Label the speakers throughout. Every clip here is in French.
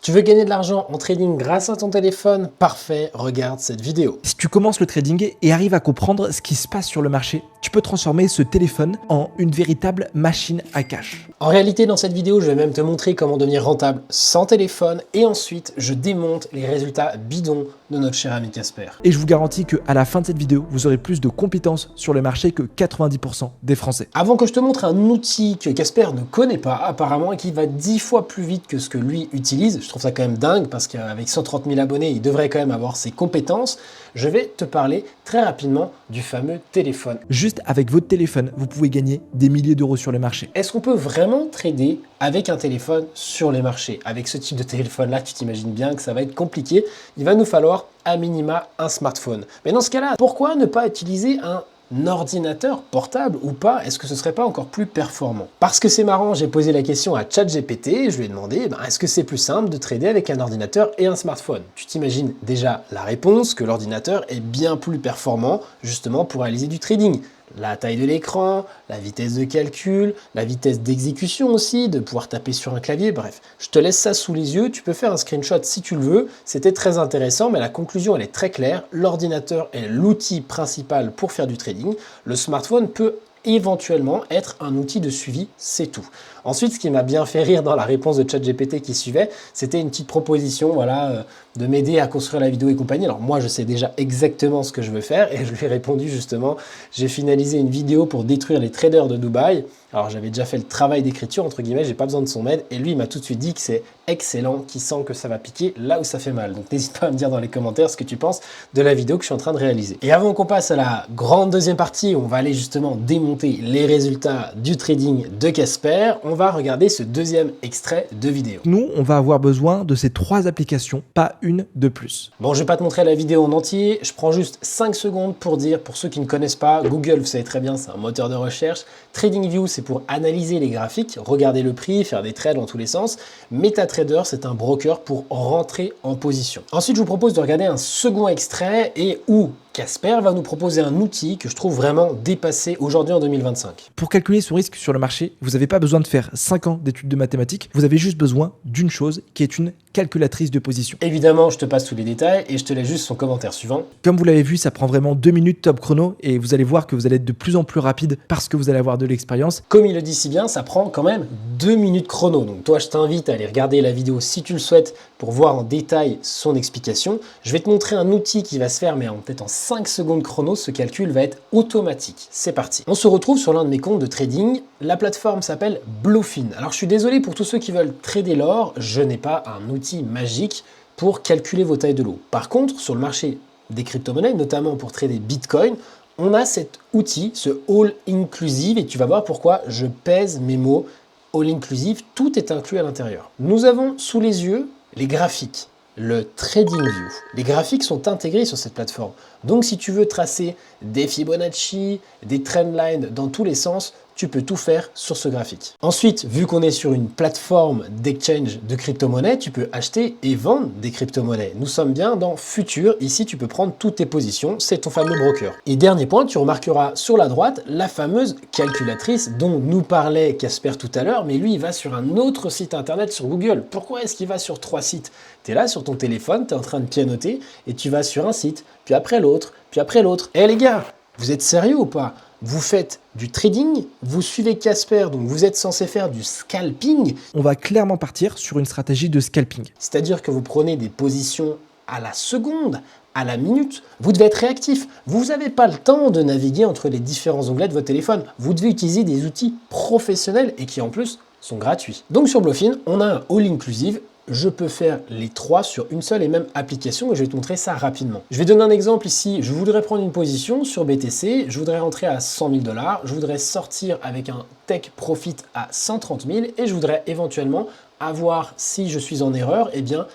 Speaker 1: Tu veux gagner de l'argent en trading grâce à ton téléphone? Parfait, regarde cette vidéo.
Speaker 2: Si tu commences le trading et arrives à comprendre ce qui se passe sur le marché, tu peux transformer ce téléphone en une véritable machine à cash.
Speaker 1: En réalité, dans cette vidéo, je vais même te montrer comment devenir rentable sans téléphone et ensuite, je démonte les résultats bidons de notre cher ami Casper.
Speaker 2: Et je vous garantis qu'à la fin de cette vidéo, vous aurez plus de compétences sur le marché que 90% des Français.
Speaker 1: Avant que je te montre un outil que Casper ne connaît pas apparemment et qui va 10 fois plus vite que ce que lui utilise, je trouve ça quand même dingue parce qu'avec 130 000 abonnés, il devrait quand même avoir ses compétences, je vais te parler très rapidement du fameux téléphone.
Speaker 2: Juste avec votre téléphone, vous pouvez gagner des milliers d'euros sur le marché.
Speaker 1: Est-ce qu'on peut vraiment trader avec un téléphone sur les marchés? Avec ce type de téléphone-là, tu t'imagines bien que ça va être compliqué. Il va nous falloir à minima un smartphone. Mais dans ce cas-là, pourquoi ne pas utiliser un ordinateur portable ou pas? Est-ce que ce serait pas encore plus performant? Parce que c'est marrant, j'ai posé la question à ChatGPT et je lui ai demandé est-ce que c'est plus simple de trader avec un ordinateur et un smartphone? Tu t'imagines déjà la réponse, que l'ordinateur est bien plus performant justement pour réaliser du trading. La taille de l'écran, la vitesse de calcul, la vitesse d'exécution aussi, de pouvoir taper sur un clavier, bref. Je te laisse ça sous les yeux, tu peux faire un screenshot si tu le veux. C'était très intéressant, mais la conclusion elle est très claire. L'ordinateur est l'outil principal pour faire du trading. Le smartphone peut éventuellement être un outil de suivi, c'est tout. Ensuite, ce qui m'a bien fait rire dans la réponse de ChatGPT qui suivait, c'était une petite proposition, voilà, de m'aider à construire la vidéo et compagnie. Alors moi, je sais déjà exactement ce que je veux faire et je lui ai répondu justement, j'ai finalisé une vidéo pour détruire les traders de Dubaï. Alors j'avais déjà fait le travail d'écriture, entre guillemets, j'ai pas besoin de son aide et lui, il m'a tout de suite dit que c'est excellent, qu'il sent que ça va piquer là où ça fait mal. Donc n'hésite pas à me dire dans les commentaires ce que tu penses de la vidéo que je suis en train de réaliser. Et avant qu'on passe à la grande deuxième partie, où on va aller justement démonter les résultats du trading de Casper, on va regarder ce deuxième extrait de vidéo.
Speaker 2: Nous, on va avoir besoin de ces 3 applications, pas une de plus.
Speaker 1: Bon, je vais pas te montrer la vidéo en entier, je prends juste 5 secondes pour dire, pour ceux qui ne connaissent pas, Google, vous savez très bien, c'est un moteur de recherche. TradingView, c'est pour analyser les graphiques, regarder le prix, faire des trades dans tous les sens. MetaTrader, c'est un broker pour rentrer en position. Ensuite, je vous propose de regarder un second extrait et où Casper va nous proposer un outil que je trouve vraiment dépassé aujourd'hui en 2025.
Speaker 2: Pour calculer son risque sur le marché, vous n'avez pas besoin de faire 5 ans d'études de mathématiques, vous avez juste besoin d'une chose qui est une calculatrice de position.
Speaker 1: Évidemment, je te passe tous les détails et je te laisse juste son commentaire suivant.
Speaker 2: Comme vous l'avez vu, ça prend vraiment 2 minutes top chrono et vous allez voir que vous allez être de plus en plus rapide parce que vous allez avoir de l'expérience.
Speaker 1: Comme il le dit si bien, ça prend quand même 2 minutes chrono. Donc toi, je t'invite à aller regarder la vidéo si tu le souhaites pour voir en détail son explication. Je vais te montrer un outil qui va se faire, mais peut-être en 5 secondes chrono, ce calcul va être automatique. C'est parti. On se retrouve sur l'un de mes comptes de trading. La plateforme s'appelle Bluefin. Alors je suis désolé pour tous ceux qui veulent trader l'or, je n'ai pas un outil magique pour calculer vos tailles de l'eau. Par contre, sur le marché des crypto-monnaies, notamment pour trader Bitcoin, on a cet outil, ce All Inclusive, et tu vas voir pourquoi je pèse mes mots. All Inclusive, tout est inclus à l'intérieur. Nous avons sous les yeux les graphiques, le TradingView. Les graphiques sont intégrés sur cette plateforme. Donc si tu veux tracer des Fibonacci, des trendlines dans tous les sens, tu peux tout faire sur ce graphique. Ensuite, vu qu'on est sur une plateforme d'exchange de crypto-monnaies, tu peux acheter et vendre des crypto-monnaies. Nous sommes bien dans Futur. Ici, tu peux prendre toutes tes positions. C'est ton fameux broker. Et dernier point, tu remarqueras sur la droite la fameuse calculatrice dont nous parlait Casper tout à l'heure, mais lui, il va sur un autre site internet sur Google. Pourquoi est-ce qu'il va sur 3 sites? Tu es là sur ton téléphone, tu es en train de pianoter et tu vas sur un site, puis après l'autre, puis après l'autre. Eh les gars, vous êtes sérieux ou pas? Vous faites du trading, vous suivez Casper, donc vous êtes censé faire du scalping.
Speaker 2: On va clairement partir sur une stratégie de scalping.
Speaker 1: C'est-à-dire que vous prenez des positions à la seconde, à la minute. Vous devez être réactif. Vous n'avez pas le temps de naviguer entre les différents onglets de votre téléphone. Vous devez utiliser des outils professionnels et qui en plus sont gratuits. Donc sur Bluefin, on a un All Inclusive. Je peux faire les 3 sur une seule et même application et je vais te montrer ça rapidement. Je vais donner un exemple ici. Je voudrais prendre une position sur BTC, je voudrais rentrer à 100 000 $, je voudrais sortir avec un take profit à 130 000 et je voudrais éventuellement avoir, si je suis en erreur, eh bien,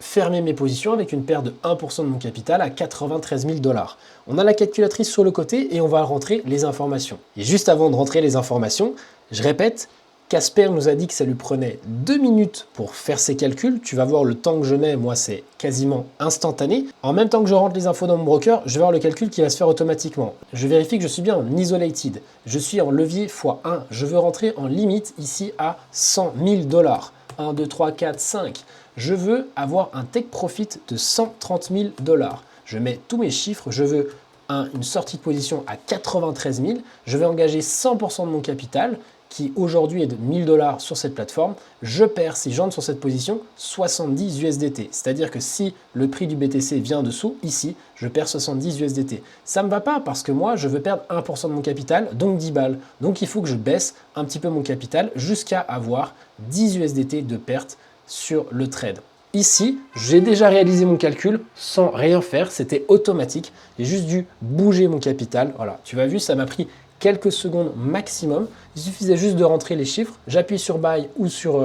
Speaker 1: fermer mes positions avec une perte de 1% de mon capital à 93 000 $. On a la calculatrice sur le côté et on va rentrer les informations. Et juste avant de rentrer les informations, je répète, Casper nous a dit que ça lui prenait 2 minutes pour faire ses calculs. Tu vas voir le temps que je mets, moi c'est quasiment instantané. En même temps que je rentre les infos dans mon broker, je vais voir le calcul qui va se faire automatiquement. Je vérifie que je suis bien en isolated. Je suis en levier x1. Je veux rentrer en limite ici à 100 000 $. 1, 2, 3, 4, 5. je veux avoir un take profit de 130 000 $. Je mets tous mes chiffres, je veux une sortie de position à 93 000, je vais engager 100% de mon capital, qui aujourd'hui est de 1000 $ sur cette plateforme, je perds, si j'entre sur cette position, 70 USDT. C'est-à-dire que si le prix du BTC vient dessous, ici, je perds 70 USDT. Ça ne me va pas parce que moi, je veux perdre 1% de mon capital, donc 10 balles. Donc il faut que je baisse un petit peu mon capital jusqu'à avoir 10 USDT de perte sur le trade. Ici, j'ai déjà réalisé mon calcul sans rien faire, c'était automatique. J'ai juste dû bouger mon capital. Voilà, tu as vu, ça m'a pris quelques secondes maximum. Il suffisait juste de rentrer les chiffres. J'appuie sur Buy ou sur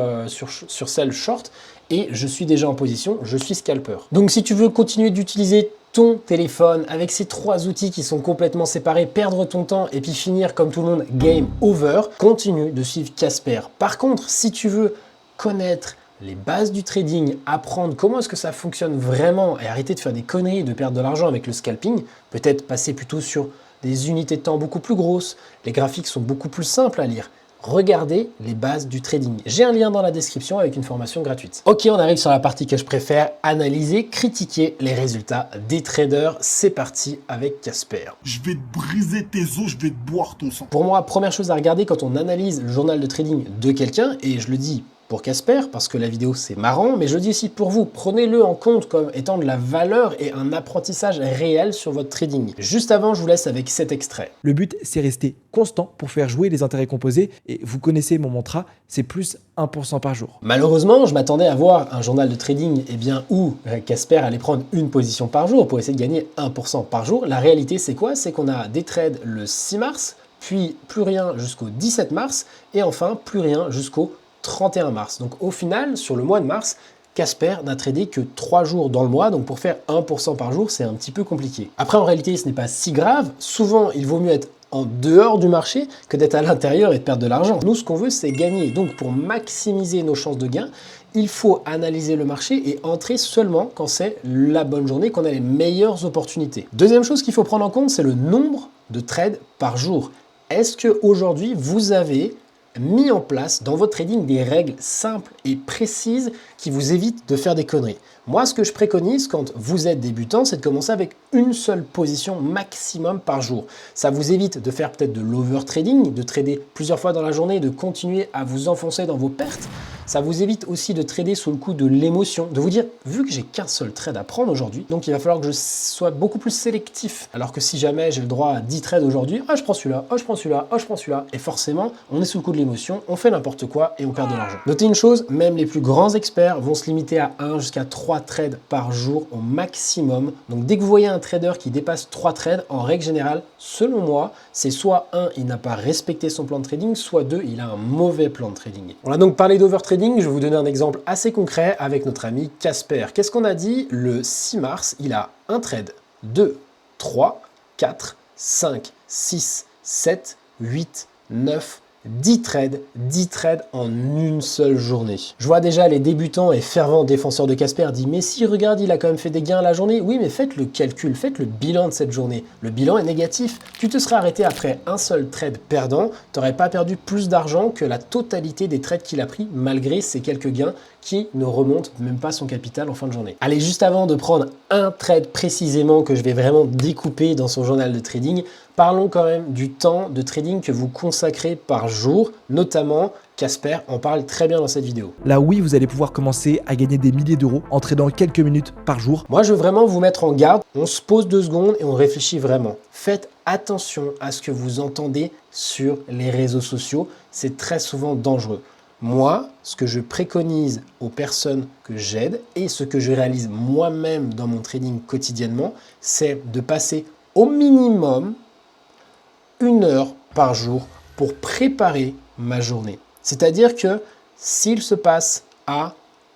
Speaker 1: Sell Short et je suis déjà en position, je suis scalper. Donc si tu veux continuer d'utiliser ton téléphone avec ces 3 outils qui sont complètement séparés, perdre ton temps et puis finir comme tout le monde, game over, continue de suivre Casper. Par contre, si tu veux connaître les bases du trading, apprendre comment est-ce que ça fonctionne vraiment et arrêter de faire des conneries, de perdre de l'argent avec le scalping, peut-être passer plutôt sur des unités de temps beaucoup plus grosses, les graphiques sont beaucoup plus simples à lire. Regardez les bases du trading. J'ai un lien dans la description avec une formation gratuite. Ok, on arrive sur la partie que je préfère, analyser, critiquer les résultats des traders. C'est parti avec Casper.
Speaker 3: Je vais te briser tes os, je vais te boire ton sang.
Speaker 1: Pour moi, première chose à regarder quand on analyse le journal de trading de quelqu'un, et je le dis pour Casper, parce que la vidéo c'est marrant, mais je le dis aussi pour vous, prenez-le en compte comme étant de la valeur et un apprentissage réel sur votre trading. Juste avant, je vous laisse avec cet extrait.
Speaker 2: Le but, c'est rester constant pour faire jouer les intérêts composés. Et vous connaissez mon mantra, c'est plus 1% par jour.
Speaker 1: Malheureusement, je m'attendais à voir un journal de trading où Casper allait prendre une position par jour pour essayer de gagner 1% par jour. La réalité, c'est quoi? C'est qu'on a des trades le 6 mars, puis plus rien jusqu'au 17 mars, et enfin plus rien jusqu'au 31 mars. Donc au final, sur le mois de mars, Casper n'a tradé que 3 jours dans le mois, donc pour faire 1% par jour, c'est un petit peu compliqué. Après, en réalité, ce n'est pas si grave. Souvent, il vaut mieux être en dehors du marché que d'être à l'intérieur et de perdre de l'argent. Nous, ce qu'on veut, c'est gagner. Donc pour maximiser nos chances de gain, il faut analyser le marché et entrer seulement quand c'est la bonne journée, qu'on a les meilleures opportunités. Deuxième chose qu'il faut prendre en compte, c'est le nombre de trades par jour. Est-ce qu'aujourd'hui, vous avez mis en place dans votre trading des règles simples et précises qui vous évitent de faire des conneries? Moi, ce que je préconise quand vous êtes débutant, c'est de commencer avec une seule position maximum par jour. Ça vous évite de faire peut-être de l'over-trading, de trader plusieurs fois dans la journée, de continuer à vous enfoncer dans vos pertes. Ça vous évite aussi de trader sous le coup de l'émotion, de vous dire, vu que j'ai qu'un seul trade à prendre aujourd'hui, donc il va falloir que je sois beaucoup plus sélectif. Alors que si jamais j'ai le droit à 10 trades aujourd'hui, je prends celui-là, je prends celui-là, je prends celui-là. Et forcément, on est sous le coup de l'émotion, on fait n'importe quoi et on perd de l'argent. Notez une chose, même les plus grands experts vont se limiter à 1 jusqu'à 3 trades par jour au maximum. Donc dès que vous voyez un trader qui dépasse 3 trades, en règle générale, selon moi, c'est soit 1, il n'a pas respecté son plan de trading, soit 2, il a un mauvais plan de trading. On a donc parlé d'overtrading. Je vais vous donner un exemple assez concret avec notre ami Casper. Qu'est-ce qu'on a dit? Le 6 mars, il a un trade, 2, 3, 4, 5, 6, 7, 8, 9, 10 trades en une seule journée. Je vois déjà les débutants et fervents défenseurs de Casper dire mais si, regarde, il a quand même fait des gains à la journée. Oui, mais faites le calcul, faites le bilan de cette journée. Le bilan est négatif. Tu te serais arrêté après un seul trade perdant, tu n'aurais pas perdu plus d'argent que la totalité des trades qu'il a pris malgré ces quelques gains qui ne remontent même pas son capital en fin de journée. Allez, juste avant de prendre un trade précisément que je vais vraiment découper dans son journal de trading, parlons quand même du temps de trading que vous consacrez par jour, notamment Casper en parle très bien dans cette vidéo.
Speaker 2: Là, oui, vous allez pouvoir commencer à gagner des milliers d'euros en tradant quelques minutes par jour.
Speaker 1: Moi, je veux vraiment vous mettre en garde. On se pose 2 secondes et on réfléchit vraiment. Faites attention à ce que vous entendez sur les réseaux sociaux. C'est très souvent dangereux. Moi, ce que je préconise aux personnes que j'aide et ce que je réalise moi-même dans mon trading quotidiennement, c'est de passer au minimum 1 heure par jour pour préparer ma journée. C'est-à-dire que s'il se passe A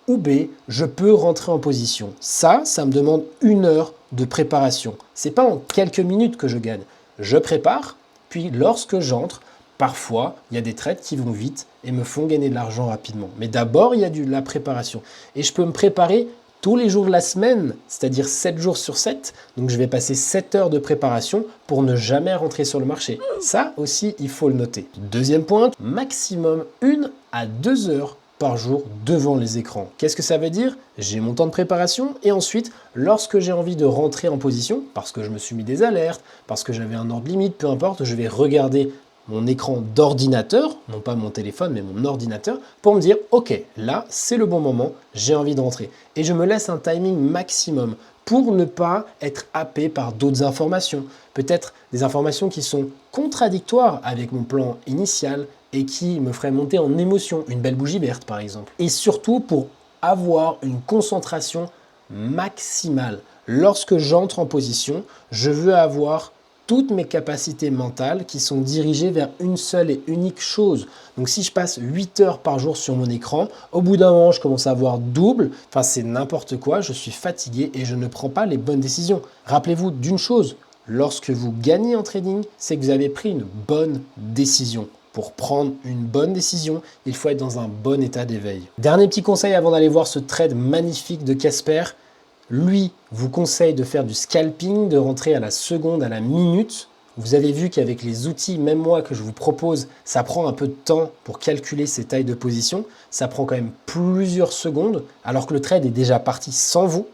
Speaker 1: ou B, je peux rentrer en position. Ça me demande 1 heure de préparation. C'est pas en quelques minutes que je gagne. Je prépare, puis lorsque j'entre, parfois, il y a des trades qui vont vite et me font gagner de l'argent rapidement. Mais d'abord, il y a de la préparation. Et je peux me préparer tous les jours de la semaine, c'est-à-dire 7 jours sur 7. Donc je vais passer 7 heures de préparation pour ne jamais rentrer sur le marché. Ça aussi, il faut le noter. Deuxième point, maximum 1 à 2 heures par jour devant les écrans. Qu'est-ce que ça veut dire? J'ai mon temps de préparation et ensuite, lorsque j'ai envie de rentrer en position, parce que je me suis mis des alertes, parce que j'avais un ordre limite, peu importe, je vais regarder mon écran d'ordinateur, non pas mon téléphone, mais mon ordinateur, pour me dire, ok, là, c'est le bon moment, j'ai envie de rentrer. Et je me laisse un timing maximum pour ne pas être happé par d'autres informations. Peut-être des informations qui sont contradictoires avec mon plan initial et qui me feraient monter en émotion, une belle bougie verte par exemple. Et surtout pour avoir une concentration maximale. Lorsque j'entre en position, je veux avoir toutes mes capacités mentales qui sont dirigées vers une seule et unique chose. Donc si je passe 8 heures par jour sur mon écran, au bout d'un moment, je commence à avoir double, enfin c'est n'importe quoi, je suis fatigué et je ne prends pas les bonnes décisions. Rappelez-vous d'une chose, lorsque vous gagnez en trading, c'est que vous avez pris une bonne décision. Pour prendre une bonne décision, il faut être dans un bon état d'éveil. Dernier petit conseil avant d'aller voir ce trade magnifique de Casper. Lui vous conseille de faire du scalping, de rentrer à la seconde, à la minute. Vous avez vu qu'avec les outils, même moi, que je vous propose, ça prend un peu de temps pour calculer ces tailles de position. Ça prend quand même plusieurs secondes, alors que le trade est déjà parti sans vous.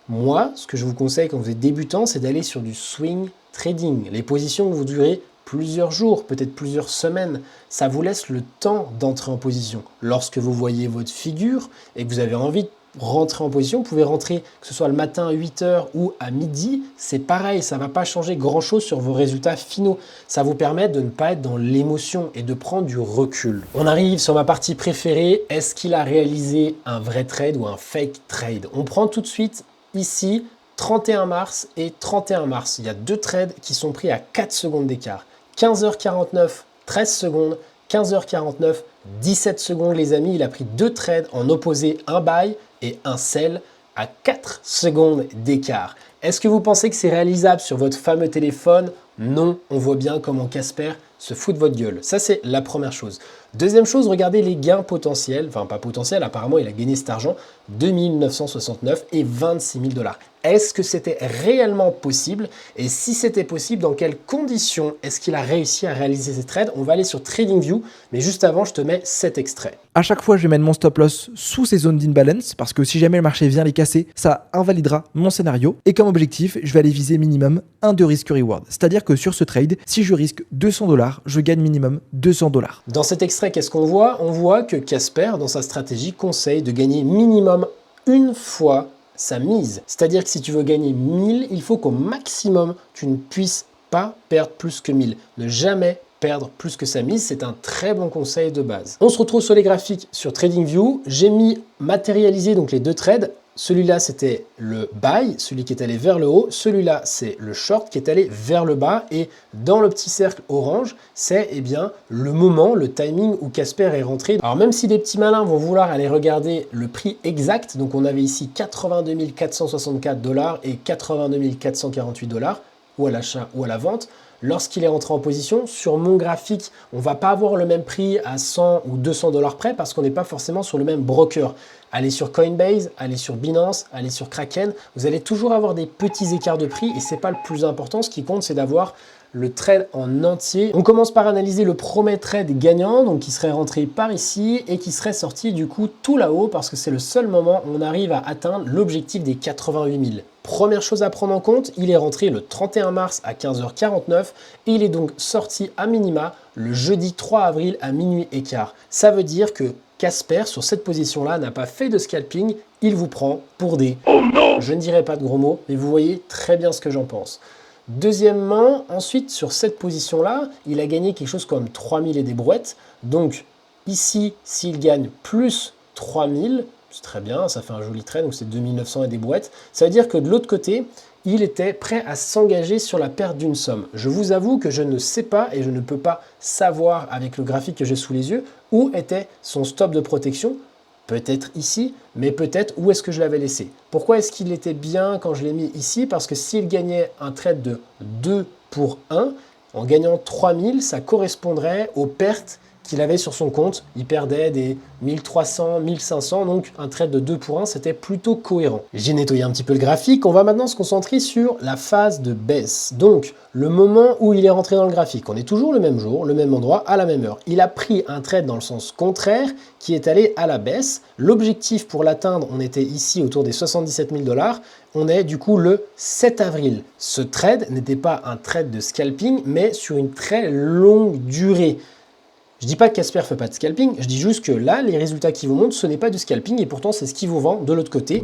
Speaker 1: Moi, ce que je vous conseille quand vous êtes débutant, c'est d'aller sur du swing trading. Les positions que vous durez plusieurs jours, peut-être plusieurs semaines. Ça vous laisse le temps d'entrer en position. Lorsque vous voyez votre figure et que vous avez envie de rentrer en position, vous pouvez rentrer que ce soit le matin à 8 h ou à midi, c'est pareil, ça ne va pas changer grand-chose sur vos résultats finaux. Ça vous permet de ne pas être dans l'émotion et de prendre du recul. On arrive sur ma partie préférée, est-ce qu'il a réalisé un vrai trade ou un fake trade? On prend tout de suite ici 31 mars et 31 mars. Il y a deux trades qui sont pris à 4 secondes d'écart. 15h49, 13 secondes, 15h49, 17 secondes les amis. Il a pris deux trades en opposé, un buy et un sell à 4 secondes d'écart. Est-ce que vous pensez que c'est réalisable sur votre fameux téléphone? Non, on voit bien comment Casper se fout de votre gueule. Ça, c'est la première chose. Deuxième chose, regardez les gains potentiels. Enfin, pas potentiels, apparemment, il a gagné cet argent. 2 969 et 26 000 $. Est-ce que c'était réellement possible? Et si c'était possible, dans quelles conditions est-ce qu'il a réussi à réaliser ces trades? On va aller sur TradingView, mais juste avant, je te mets cet extrait.
Speaker 2: À chaque fois, je vais mettre mon stop loss sous ces zones d'imbalance parce que si jamais le marché vient les casser, ça invalidera mon scénario. Et comme objectif, je vais aller viser minimum 1 de risk reward. C'est-à-dire que sur ce trade, si je risque 200 $, je gagne minimum 200 $.
Speaker 1: Dans cet extrait, qu'est-ce qu'on voit? On voit que Casper, dans sa stratégie, conseille de gagner minimum une fois sa mise. C'est-à-dire que si tu veux gagner 1000, il faut qu'au maximum, tu ne puisses pas perdre plus que 1000. Ne jamais perdre plus que sa mise, c'est un très bon conseil de base. On se retrouve sur les graphiques sur TradingView. J'ai mis matérialiser donc les deux trades. Celui-là, c'était le buy, celui qui est allé vers le haut. Celui-là, c'est le short qui est allé vers le bas. Et dans le petit cercle orange, c'est bien le moment, le timing où Casper est rentré. Alors même si les petits malins vont vouloir aller regarder le prix exact, donc on avait ici 82 464 $ et 82 448 $, ou à l'achat ou à la vente. Lorsqu'il est rentré en position, sur mon graphique, on ne va pas avoir le même prix à 100 ou 200 $ près parce qu'on n'est pas forcément sur le même broker. Allez sur Coinbase, allez sur Binance, allez sur Kraken, vous allez toujours avoir des petits écarts de prix et ce n'est pas le plus important. Ce qui compte, c'est d'avoir le trade en entier. On commence par analyser le premier trade gagnant, donc qui serait rentré par ici et qui serait sorti du coup tout là-haut parce que c'est le seul moment où on arrive à atteindre l'objectif des 88 000. Première chose à prendre en compte, il est rentré le 31 mars à 15h49 et il est donc sorti à minima le jeudi 3 avril à minuit et quart. Ça veut dire que Casper, sur cette position-là, n'a pas fait de scalping, il vous prend pour des... Oh non! Je ne dirai pas de gros mots, mais vous voyez très bien ce que j'en pense. Deuxièmement, ensuite, sur cette position-là, il a gagné quelque chose comme 3000 et des brouettes. Donc ici, s'il gagne plus 3000, c'est très bien, ça fait un joli trade, donc c'est 2900 et des brouettes. Ça veut dire que de l'autre côté, il était prêt à s'engager sur la perte d'une somme. Je vous avoue que je ne sais pas et je ne peux pas savoir avec le graphique que j'ai sous les yeux où était son stop de protection. Peut-être ici, mais peut-être où est-ce que je l'avais laissé. Pourquoi est-ce qu'il était bien quand je l'ai mis ici? Parce que s'il gagnait un trade de 2 pour 1, en gagnant 3000, ça correspondrait aux pertes qu'il avait sur son compte. Il perdait des 1300, 1500, donc un trade de 2 pour 1, c'était plutôt cohérent. J'ai nettoyé un petit peu le graphique, on va maintenant se concentrer sur la phase de baisse. Donc, le moment où il est rentré dans le graphique, on est toujours le même jour, le même endroit, à la même heure. Il a pris un trade dans le sens contraire qui est allé à la baisse. L'objectif pour l'atteindre, on était ici autour des 77 000 $. On est du coup le 7 avril. Ce trade n'était pas un trade de scalping, mais sur une très longue durée. Je ne dis pas que Casper ne fait pas de scalping, je dis juste que là, les résultats qui vous montrent, ce n'est pas du scalping et pourtant c'est ce qui vous vend de l'autre côté.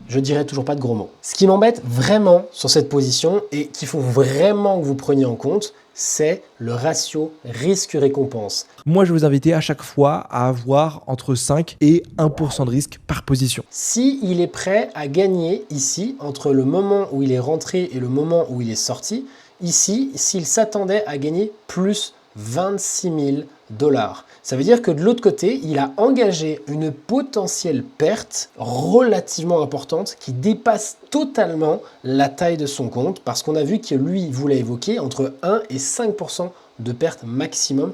Speaker 1: Je dirais toujours pas de gros mots. Ce qui m'embête vraiment sur cette position et qu'il faut vraiment que vous preniez en compte, c'est le ratio risque-récompense.
Speaker 2: Moi, je vais vous inviter à chaque fois à avoir entre 5 et 1% de risque par position.
Speaker 1: S'il est prêt à gagner ici, entre le moment où il est rentré et le moment où il est sorti, ici, s'il s'attendait à gagner plus 26 000 $. Ça veut dire que de l'autre côté, il a engagé une potentielle perte relativement importante qui dépasse totalement la taille de son compte parce qu'on a vu que lui vous l'a évoqué entre 1 et 5% de perte maximum.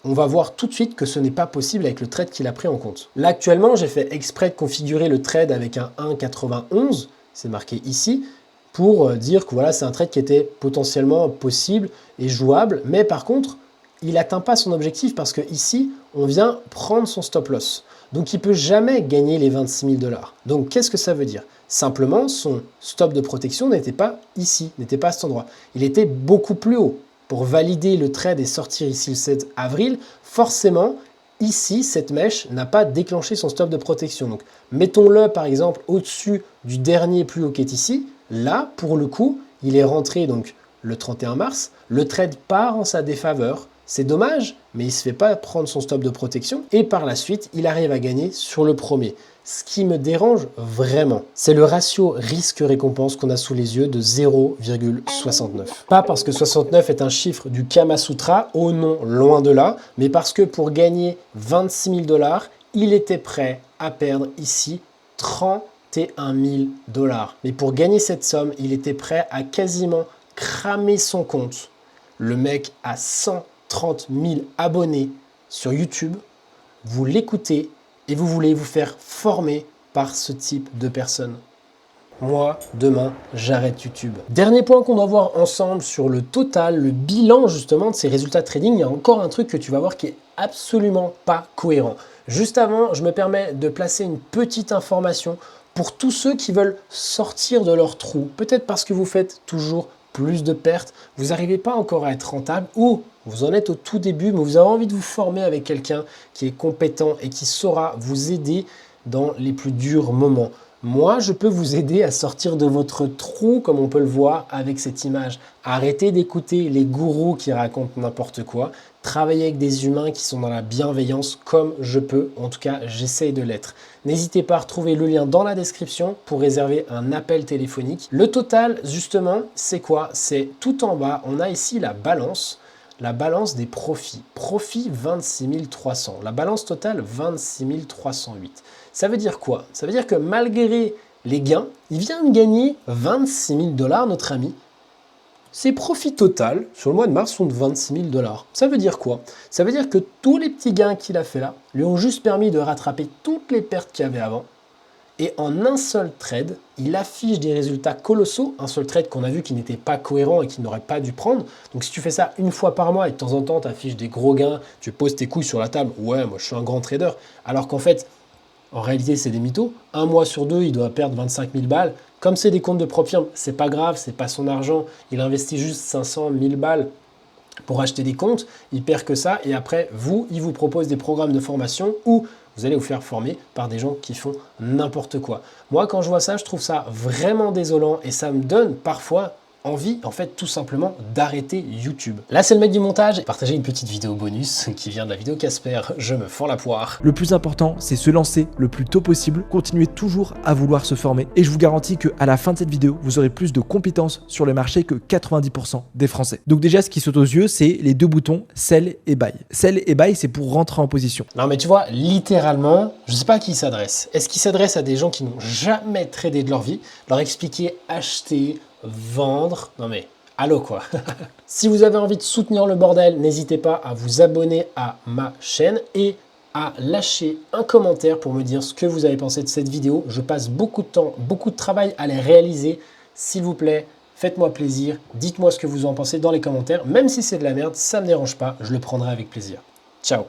Speaker 1: On va voir tout de suite que ce n'est pas possible avec le trade qu'il a pris en compte. Là actuellement, j'ai fait exprès de configurer le trade avec un 1,91, c'est marqué ici, pour dire que voilà, c'est un trade qui était potentiellement possible et jouable, mais par contre, il n'atteint pas son objectif parce que ici, on vient prendre son stop loss. Donc, il ne peut jamais gagner les 26 000 $. Donc, qu'est-ce que ça veut dire? Simplement, son stop de protection n'était pas ici, n'était pas à cet endroit. Il était beaucoup plus haut. Pour valider le trade et sortir ici le 7 avril, forcément, ici, cette mèche n'a pas déclenché son stop de protection. Donc, mettons-le par exemple au-dessus du dernier plus haut qui est ici. Là, pour le coup, il est rentré donc le 31 mars. Le trade part en sa défaveur. C'est dommage, mais il ne se fait pas prendre son stop de protection. Et par la suite, il arrive à gagner sur le premier. Ce qui me dérange vraiment, c'est le ratio risque-récompense qu'on a sous les yeux de 0,69. Pas parce que 69 est un chiffre du Kama Sutra, oh non, loin de là, mais parce que pour gagner 26 000 $, il était prêt à perdre ici 31 000 $. Mais pour gagner cette somme, il était prêt à quasiment cramer son compte. Le mec a 130 000 abonnés sur YouTube, vous l'écoutez et vous voulez vous faire former par ce type de personnes. Moi, demain, j'arrête YouTube. Dernier point qu'on doit voir ensemble sur le total, le bilan justement de ces résultats de trading, il y a encore un truc que tu vas voir qui est absolument pas cohérent. Juste avant, je me permets de placer une petite information pour tous ceux qui veulent sortir de leur trou. Peut-être parce que vous faites toujours plus de pertes, vous n'arrivez pas encore à être rentable ou vous en êtes au tout début, mais vous avez envie de vous former avec quelqu'un qui est compétent et qui saura vous aider dans les plus durs moments. Moi, je peux vous aider à sortir de votre trou, comme on peut le voir avec cette image. Arrêtez d'écouter les gourous qui racontent n'importe quoi. Travaillez avec des humains qui sont dans la bienveillance comme je peux. En tout cas, j'essaye de l'être. N'hésitez pas à retrouver le lien dans la description pour réserver un appel téléphonique. Le total, justement, c'est quoi? C'est tout en bas. On a ici la balance des profits. Profit 26 300. La balance totale 26 308. Ça veut dire quoi? Ça veut dire que malgré les gains, il vient de gagner 26 000 $, notre ami. Ses profits totaux sur le mois de mars sont de 26 000 $. Ça veut dire quoi? Ça veut dire que tous les petits gains qu'il a fait là lui ont juste permis de rattraper toutes les pertes qu'il y avait avant. Et en un seul trade, il affiche des résultats colossaux. Un seul trade qu'on a vu qui n'était pas cohérent et qu'il n'aurait pas dû prendre. Donc si tu fais ça une fois par mois et de temps en temps tu affiches des gros gains, tu poses tes couilles sur la table, ouais, moi je suis un grand trader. Alors qu'en fait, en réalité, c'est des mythos. Un mois sur deux, il doit perdre 25 000 balles. Comme c'est des comptes de prop firme, c'est pas grave, c'est pas son argent. Il investit juste 500 000 balles pour acheter des comptes. Il perd que ça. Et après, il vous propose des programmes de formation où vous allez vous faire former par des gens qui font n'importe quoi. Moi, quand je vois ça, je trouve ça vraiment désolant et ça me donne parfois envie, en fait, tout simplement d'arrêter YouTube. Là, c'est le mec du montage. Partagez une petite vidéo bonus qui vient de la vidéo Casper. Je me fends la poire.
Speaker 2: Le plus important, c'est se lancer le plus tôt possible, continuer toujours à vouloir se former. Et je vous garantis qu'à la fin de cette vidéo, vous aurez plus de compétences sur le marché que 90% des Français. Donc déjà, ce qui saute aux yeux, c'est les deux boutons Sell et Buy. Sell et Buy, c'est pour rentrer en position.
Speaker 1: Non, mais tu vois, littéralement, je ne sais pas à qui il s'adresse. Est-ce qu'il s'adresse à des gens qui n'ont jamais tradé de leur vie, leur expliquer acheter, vendre, non mais allô quoi. Si vous avez envie de soutenir le bordel, n'hésitez pas à vous abonner à ma chaîne et à lâcher un commentaire pour me dire ce que vous avez pensé de cette vidéo. Je passe beaucoup de temps, beaucoup de travail à les réaliser. S'il vous plaît, faites-moi plaisir, dites-moi ce que vous en pensez dans les commentaires. Même si c'est de la merde, ça ne me dérange pas, je le prendrai avec plaisir. Ciao.